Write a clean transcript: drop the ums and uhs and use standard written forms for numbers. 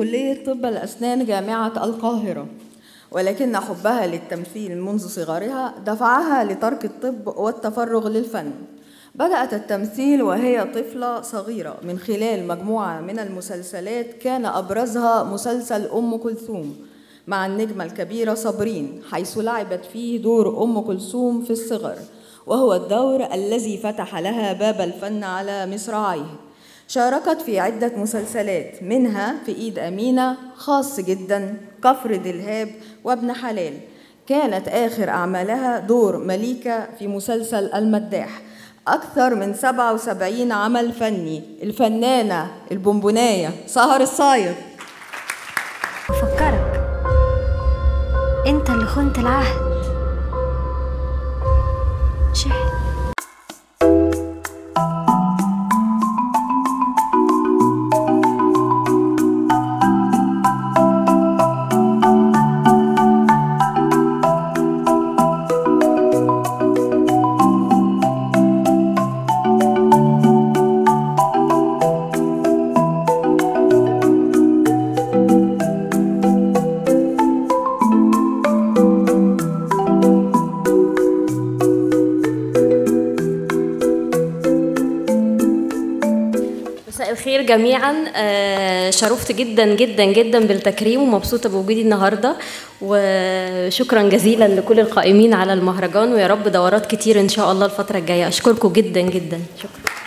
كلية طب الأسنان جامعة القاهرة، ولكن حبها للتمثيل منذ صغرها دفعها لترك الطب والتفرغ للفن. بدأت التمثيل وهي طفلة صغيرة من خلال مجموعة من المسلسلات، كان أبرزها مسلسل أم كلثوم مع النجمة الكبيرة صابرين، حيث لعبت فيه دور أم كلثوم في الصغر، وهو الدور الذي فتح لها باب الفن على مصراعيه. شاركت في عدة مسلسلات، منها في إيد أمينة، خاص جدا، كفر دلهاب، وابن حلال. كانت آخر أعمالها دور مليكة في مسلسل المداح. أكثر من 77 عمل فني. الفنانة البونبوناية سهر الصايغ. أفكرك أنت اللي خنت العهد. شحن. مساء الخير جميعا. شرفت جدا جدا جدا بالتكريم ومبسوطه بوجودي النهارده، وشكرا جزيلا لكل القائمين على المهرجان، ويا رب دورات كتير ان شاء الله الفتره الجايه. اشكركم جدا جدا. شكرا.